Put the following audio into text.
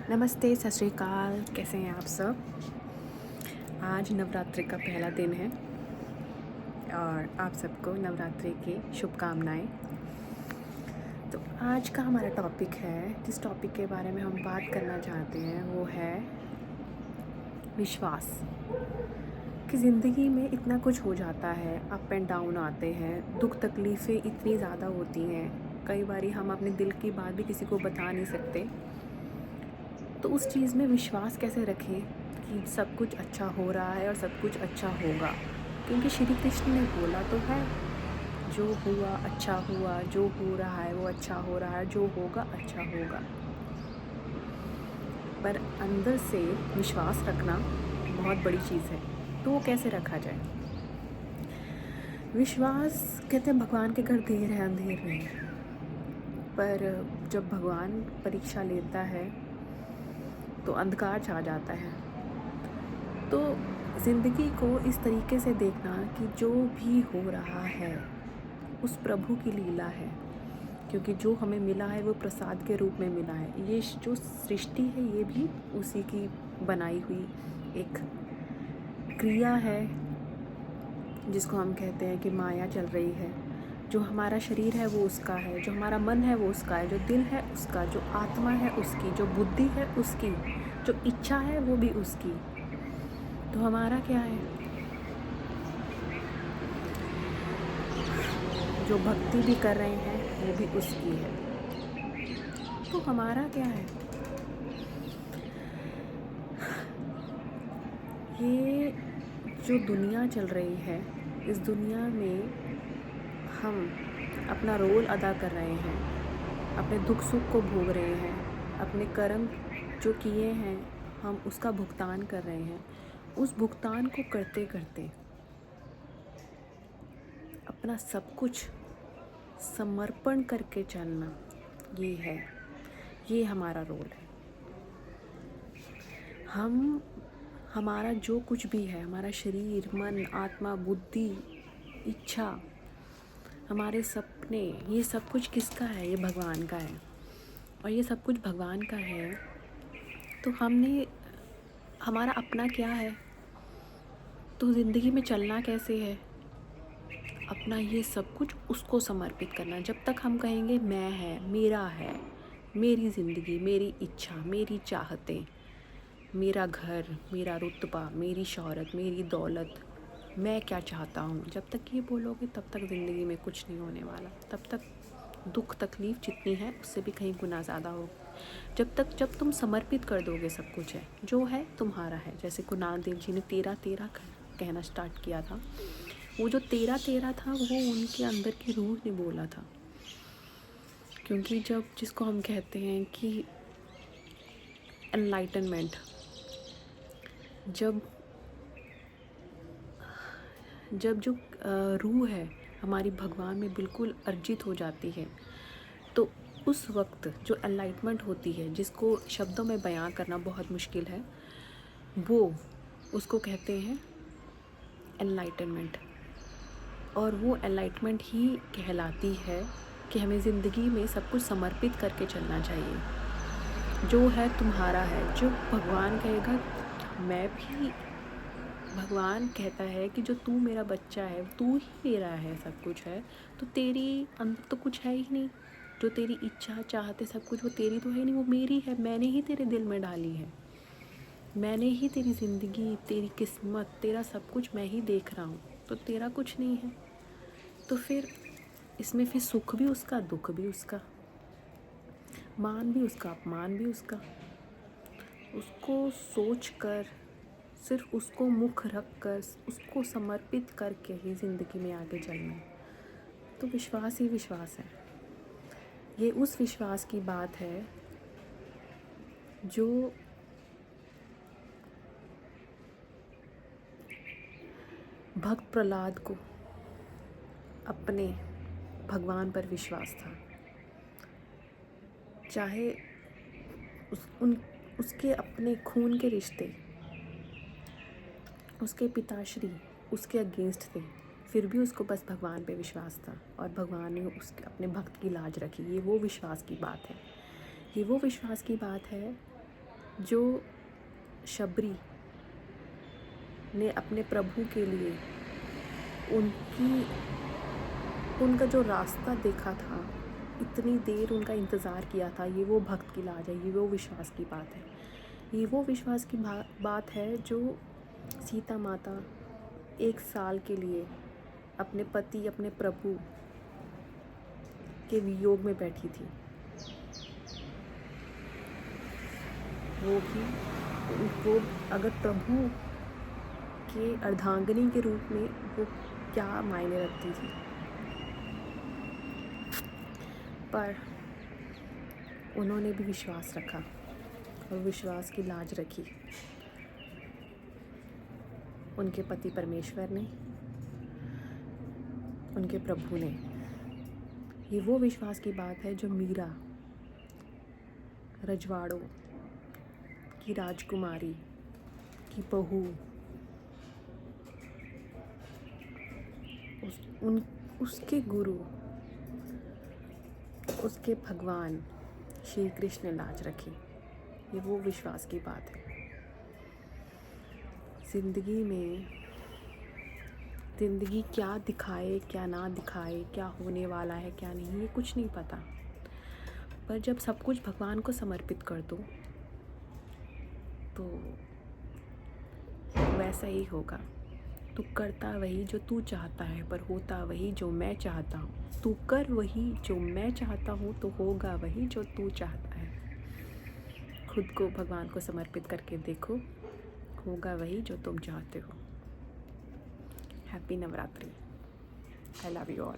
नमस्ते, सत श्री अकाल। कैसे हैं आप सब? आज नवरात्रि का पहला दिन है और आप सबको नवरात्रि की शुभकामनाएं। तो आज का हमारा टॉपिक है, जिस टॉपिक के बारे में हम बात करना चाहते हैं वो है विश्वास। कि ज़िंदगी में इतना कुछ हो जाता है, अप एंड डाउन आते हैं, दुख तकलीफ़ें इतनी ज़्यादा होती हैं, कई बारी हम अपने दिल की बात भी किसी को बता नहीं सकते। तो उस चीज़ में विश्वास कैसे रखें कि सब कुछ अच्छा हो रहा है और सब कुछ अच्छा होगा, क्योंकि श्री कृष्ण ने बोला तो है, जो हुआ अच्छा हुआ, जो हो रहा है वो अच्छा हो रहा है, जो होगा अच्छा होगा। पर अंदर से विश्वास रखना बहुत बड़ी चीज़ है। तो वो कैसे रखा जाए? विश्वास, कहते हैं भगवान के घर देर है अंधेर नहीं। पर जब भगवान परीक्षा लेता है तो अंधकार छा जाता है। तो ज़िंदगी को इस तरीके से देखना कि जो भी हो रहा है उस प्रभु की लीला है, क्योंकि जो हमें मिला है वो प्रसाद के रूप में मिला है। ये जो सृष्टि है ये भी उसी की बनाई हुई एक क्रिया है, जिसको हम कहते हैं कि माया चल रही है। जो हमारा शरीर है वो उसका है, जो हमारा मन है वो उसका है, जो दिल है उसका, जो आत्मा है उसकी, जो बुद्धि है उसकी, जो इच्छा है वो भी उसकी। तो हमारा क्या है? जो भक्ति भी कर रहे हैं वो भी उसकी है। तो हमारा क्या है? ये जो दुनिया चल रही है, इस दुनिया में हम अपना रोल अदा कर रहे हैं, अपने दुख सुख को भोग रहे हैं, अपने कर्म जो किए हैं हम उसका भुगतान कर रहे हैं। उस भुगतान को करते करते अपना सब कुछ समर्पण करके चलना, ये हमारा रोल है। हम हमारा जो कुछ भी है, हमारा शरीर, मन, आत्मा, बुद्धि, इच्छा, हमारे सपने, ये सब कुछ किसका है? ये भगवान का है। और ये सब कुछ भगवान का है तो हमारा अपना क्या है? तो ज़िंदगी में चलना कैसे है? अपना ये सब कुछ उसको समर्पित करना। जब तक हम कहेंगे मैं है, मेरा है, मेरी ज़िंदगी, मेरी इच्छा, मेरी चाहतें, मेरा घर, मेरा रुतबा, मेरी शोहरत, मेरी दौलत, मैं क्या चाहता हूँ, जब तक ये बोलोगे तब तक ज़िंदगी में कुछ नहीं होने वाला। तब तक दुख तकलीफ़ जितनी है उससे भी कहीं गुना ज़्यादा होगी। जब तुम समर्पित कर दोगे सब कुछ है, जो है तुम्हारा है। जैसे गुरु नानक देव जी ने 13-13 कहना स्टार्ट किया था। वो जो 13-13 था वो उनके अंदर की रूह ने बोला था। क्योंकि जिसको हम कहते हैं कि एनलाइटनमेंट, जब जो रूह है हमारी भगवान में बिल्कुल अर्जित हो जाती है, तो उस वक्त जो एनलाइटमेंट होती है, जिसको शब्दों में बयां करना बहुत मुश्किल है, वो उसको कहते हैं एनलाइटनमेंट। और वो एनलाइटमेंट ही कहलाती है कि हमें ज़िंदगी में सब कुछ समर्पित करके चलना चाहिए। जो है तुम्हारा है, जो भगवान कहेगा मैं भी, भगवान कहता है कि जो तू मेरा बच्चा है, तू ही मेरा है, सब कुछ है, तो तेरी अंदर तो कुछ है ही नहीं। जो तेरी इच्छा चाहते सब कुछ वो तेरी तो है नहीं, वो मेरी है। मैंने ही तेरे दिल में डाली है, मैंने ही तेरी ज़िंदगी, तेरी किस्मत, तेरा सब कुछ मैं ही देख रहा हूँ। तो तेरा कुछ नहीं है। तो फिर इसमें फिर सुख भी उसका, दुख भी उसका, मान भी उसका, अपमान भी उसका। उसको सोच कर, सिर्फ उसको मुख रख कर, उसको समर्पित करके ही ज़िंदगी में आगे चलना है। तो विश्वास ही विश्वास है। ये उस विश्वास की बात है जो भक्त प्रहलाद को अपने भगवान पर विश्वास था। चाहे उसके अपने खून के रिश्ते, उसके पिताश्री उसके अगेंस्ट थे, फिर भी उसको बस भगवान पे विश्वास था और भगवान ने उसके अपने भक्त की लाज रखी। ये वो विश्वास की बात है। ये वो विश्वास की बात है जो शबरी ने अपने प्रभु के लिए उनका जो रास्ता देखा था, इतनी देर उनका इंतज़ार किया था, ये वो भक्त की लाज है, ये वो विश्वास की बात है। ये वो विश्वास की बात है जो सीता माता 1 साल के लिए अपने पति, अपने प्रभु के वियोग में बैठी थी। वो अगर प्रभु के अर्धांगिनी के रूप में वो क्या मायने रखती थी। पर उन्होंने भी विश्वास रखा और विश्वास की लाज रखी। उनके पति परमेश्वर ने, उनके प्रभु ने। ये वो विश्वास की बात है जो मीरा रजवाड़ों की राजकुमारी की बहू उसके गुरु, उसके भगवान श्री कृष्ण ने लाज रखी। ये वो विश्वास की बात है। ज़िंदगी क्या दिखाए क्या ना दिखाए, क्या होने वाला है क्या नहीं, ये कुछ नहीं पता। पर जब सब कुछ भगवान को समर्पित कर दो तो वैसा ही होगा। तू करता वही जो तू चाहता है, पर होता वही जो मैं चाहता हूँ। तू कर वही जो मैं चाहता हूँ, तो होगा वही जो तू चाहता है। खुद को भगवान को समर्पित करके देखो, होगा वही जो तुम चाहते हो। Happy Navratri. I love you all.